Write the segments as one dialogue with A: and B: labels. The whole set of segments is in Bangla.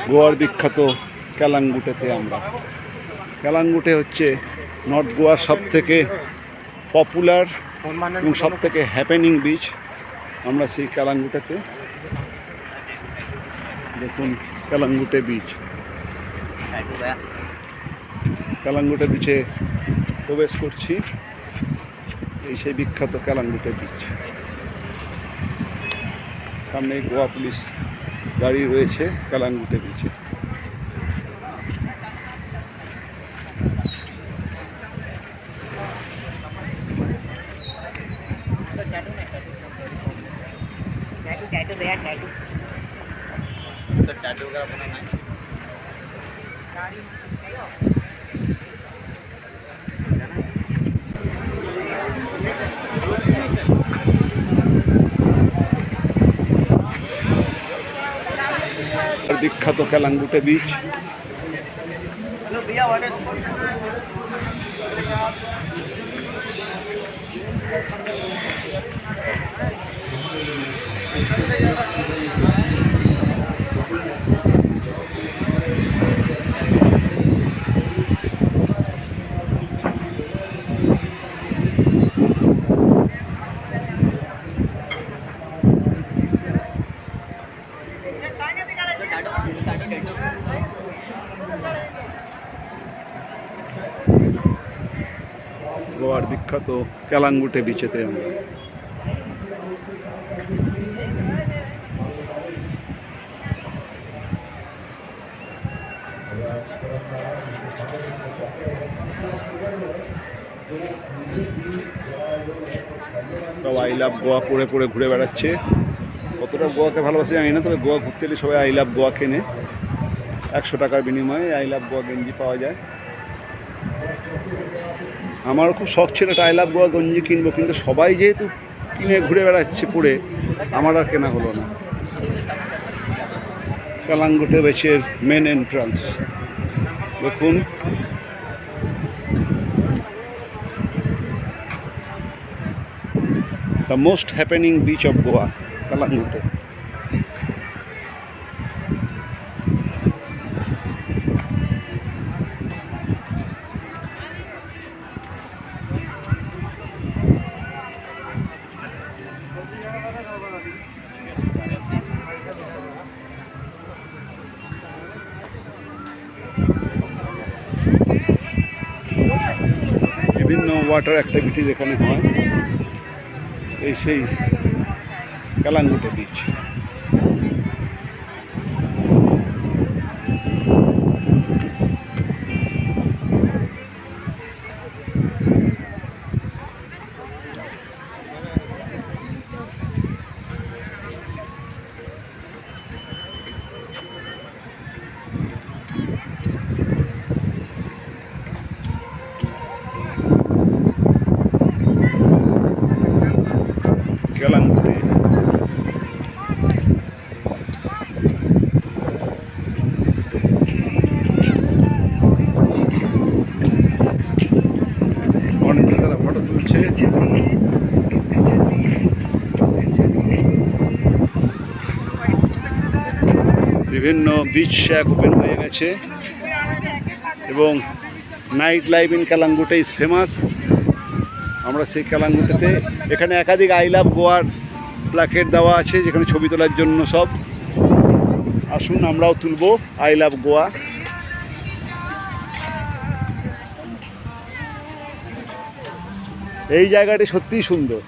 A: গোয়ার বিখ্যাত ক্যালাঙ্গুটেতে আমরা। ক্যালাঙ্গুটে হচ্ছে নর্থ গোয়ার সবথেকে পপুলার এবং সবথেকে হ্যাপেনিং বিচ। আমরা সেই ক্যালাঙ্গুটেতে, দেখুন ক্যালাঙ্গুটে বিচ। ক্যালাঙ্গুটে বিচে প্রবেশ করছি। এই সেই বিখ্যাত ক্যালাঙ্গুটে বিচ। সামনে গোয়া পুলিশ গাড়ি রয়েছে ক্যালাঙ্গুটে বিচে। বিখ্যাত ক্যালাঙ্গুটে বিচ। গোয়ার বিখ্যাত ক্যালাঙ্গুটে বিচেতে আমরা। সব আই লাভ গোয়া পরে পরে ঘুরে বেড়াচ্ছে। কতটা গোয়াকে ভালোবাসে জানি না, তবে গোয়া ঘুরতে এলে সবাই আই লাভ গোয়া কেনে। 100 টাকার বিনিময়ে আই লাভ গোয়া গেঞ্জি পাওয়া যায়। আমারও খুব শখ ছিল একটা আই লাভ গোয়া গঞ্জি কিনবো, কিন্তু সবাই যেহেতু কিনে ঘুরে বেড়াচ্ছে পরে, আমার আর কেনা হলো না। ক্যালাঙ্গুটে বিচের মেন এন্ট্রান্স দেখুন। The most happening beach of Goa, Calangute. বিভিন্ন ওয়াটার অ্যাক্টিভিটিজ এখানে হয়। এই সেই ক্যালাঙ্গুটে বিচ। ক্যালাঙ্গুটে অনেক তারা ফটো তুলছে। বিভিন্ন বিচ শ্যাক ওপেন হয়ে গেছে এবং night life in Calangute is famous. আমরা সেই ক্যালাঙ্গুটেতে, এখানে একাধিক আই লাভ গোয়ার প্ল্যাকেট দেওয়া আছে যেখানে ছবি তোলার জন্য সব। আসুন আমরাও তুলব আই লাভ গোয়া। এই জায়গাটি সত্যিই সুন্দর।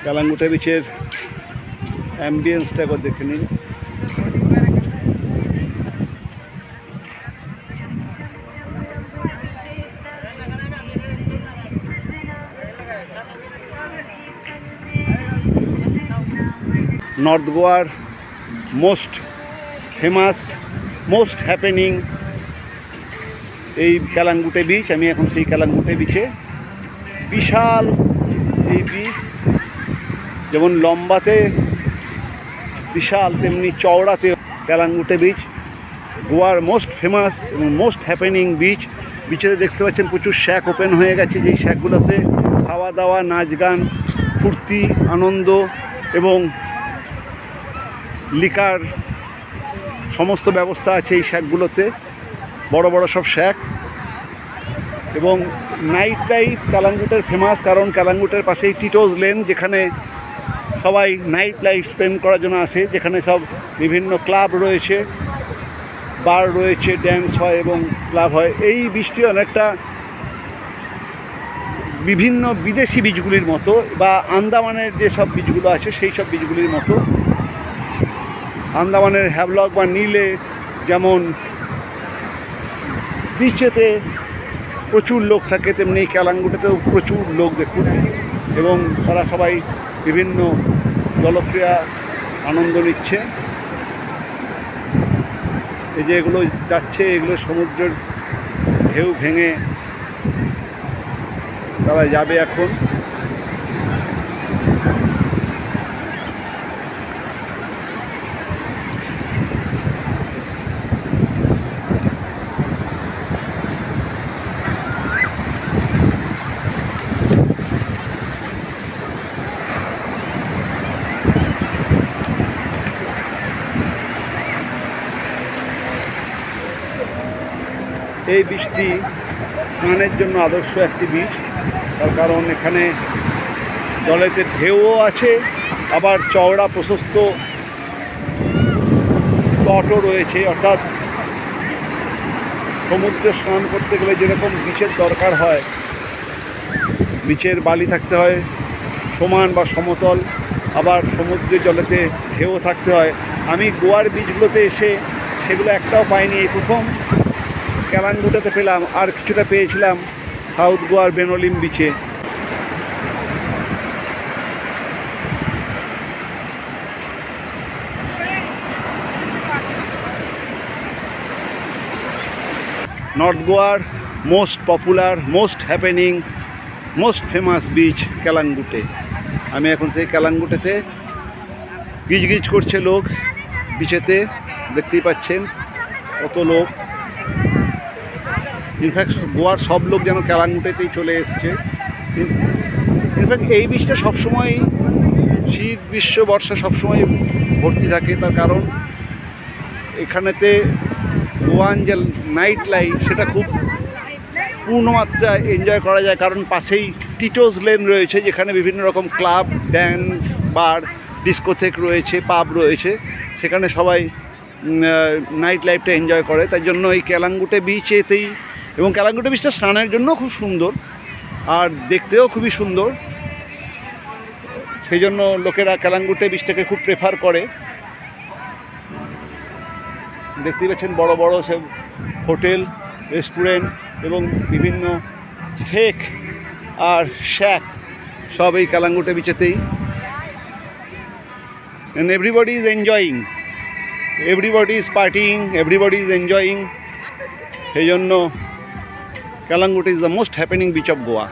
A: ক্যালাঙ্গুটে বিচের অ্যাম্বিয়েন্সটা একবার দেখে নিন। নর্থ গোয়ার মোস্ট ফেমাস, মোস্ট হ্যাপেনিং এই ক্যালাঙ্গুটে বিচ। আমি এখন সেই ক্যালাঙ্গুটে বিচে। বিশাল এই বিচ, যেমন লম্বাতে বিশাল তেমনি চওড়াতে ক্যালাঙ্গুটে বিচ গোয়ার মোস্ট ফেমাস এবং মোস্ট হ্যাপেনিং বিচ। বিচে দেখতে পাচ্ছেন প্রচুর শ্যাক ওপেন হয়ে গেছে, যেই শ্যাকগুলোতে খাওয়া দাওয়া, নাচ গান, ফুর্তি, আনন্দ এবং লিকার সমস্ত ব্যবস্থা আছে এই শ্যাকগুলোতে। বড় বড় সব শ্যাক। এবং নাইট লাইফ কালাঙ্গুটের ফেমাস, কারণ কালাঙ্গুটের পাশেই টিটোস লেন, যেখানে সবাই নাইট লাইফ স্পেন্ড করার জন্য আসে, যেখানে সব বিভিন্ন ক্লাব রয়েছে, বার রয়েছে, ড্যান্স হয় এবং ক্লাব হয়। এই বীচটি অনেকটা বিভিন্ন বিদেশি বীচগুলির মতো বা আন্দামানের যেসব বীচগুলো আছে সেই সব বীচগুলির মতো। আন্দামানের হ্যাভলক বা নীলে যেমন বিচেতে প্রচুর লোক থাকে, তেমনি কালাঙ্গুটেতেও প্রচুর লোক দেখুন, এবং তারা সবাই বিভিন্ন জলক্রিয়া আনন্দ নিচ্ছে। এই যে এগুলো যাচ্ছে, এগুলো সমুদ্রের ঢেউ ভেঙে তারা যাবে এখন। এই বীচটি স্নানের জন্য আদর্শ একটি বীচ, তার কারণ এখানে জলেতে ঢেউও আছে, আবার চওড়া প্রশস্ত তটও রয়েছে। অর্থাৎ সমুদ্রে স্নান করতে গেলে যেরকম বিচের দরকার হয়, বিচের বালি থাকতে হয় সমান বা সমতল, আবার সমুদ্রের জলেতে ঢেউ থাকতে হয়। আমি গোয়ার বীচগুলোতে এসে সেগুলো একটাও পাইনি, এই প্রথম কালাঙ্গুটেতে পেলাম, আর কিছুটা পেয়েছিলাম সাউথ গোয়ার বেনোলিম বিচে। নর্থ গোয়ার most popular, most happening, most famous beach Calangute. আমি এখন সেই কালাঙ্গুটেতে গিজ করছে লোক বিচেতে, দেখতেই পাচ্ছেন কত লোক। ইনফ্যাক্ট গোয়ার সব লোক যেন কালাঙ্গুটেতেই চলে এসছে। ইনফ্যাক্ট এই বীচটা সবসময় শীত, গ্রীষ্ম, বর্ষা সবসময় ভর্তি থাকে, তার কারণ এখানেতে গোয়ান যে নাইট লাইফ সেটা খুব পূর্ণমাত্রায় এনজয় করা যায়, কারণ পাশেই টিটোস লেন রয়েছে, যেখানে বিভিন্ন রকম ক্লাব, ড্যান্স, বার, ডিস্কোথেক রয়েছে, পাব রয়েছে, সেখানে সবাই নাইট লাইফটা এনজয় করে। তাই জন্য এই কালাঙ্গুটে বিচেতেই, এবং কালাঙ্গুটে বিচটা স্নানের জন্য খুব সুন্দর আর দেখতেও খুবই সুন্দর, সেই জন্য লোকেরা কালাঙ্গুটে বিচটাকে খুব প্রেফার করে। দেখতেই পাচ্ছেন বড় বড় সব হোটেল, রেস্টুরেন্ট এবং বিভিন্ন ঠেক আর শ্যাক সব এই কালাঙ্গুটে বিচেতেই। and everybody is enjoying, everybody is partying, everybody is enjoying. সেই জন্য কালাঙ্গুটে is the most happening beach of Goa.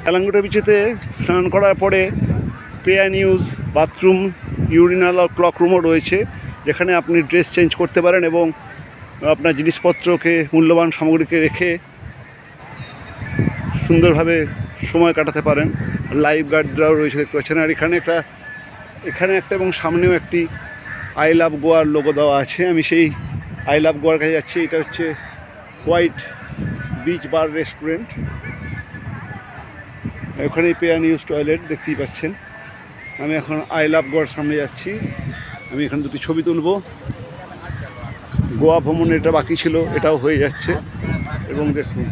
A: কালাঙ্গুটে বিচেতে স্নান করার পরে pay and use bathroom, urinal আর ক্লক রুমও রয়েছে, যেখানে আপনি ড্রেস চেঞ্জ করতে পারেন এবং আপনার জিনিসপত্রকে, মূল্যবান সামগ্রীকে রেখে সুন্দরভাবে সময় কাটাতে পারেন। লাইফ গার্ডরাও রয়েছে দেখতে পাচ্ছেন। আর এখানে একটা এবং সামনেও একটি আই লাভ গোয়ার লোগো দেওয়া আছে। আমি সেই আই লাভ গোয়ার কাছে যাচ্ছি। এটা হচ্ছে হোয়াইট বিচ বার রেস্টুরেন্ট, ওখানে পে অ্যান্ড ইউজ টয়লেট দেখতেই পাচ্ছেন। আমি এখন আই লাভ গোয়ার সামনে যাচ্ছি। আমি এখানে দুটি ছবি তুলব। গোয়া ভ্রমণ এটা বাকি ছিল, এটাও হয়ে যাচ্ছে। এবং দেখুন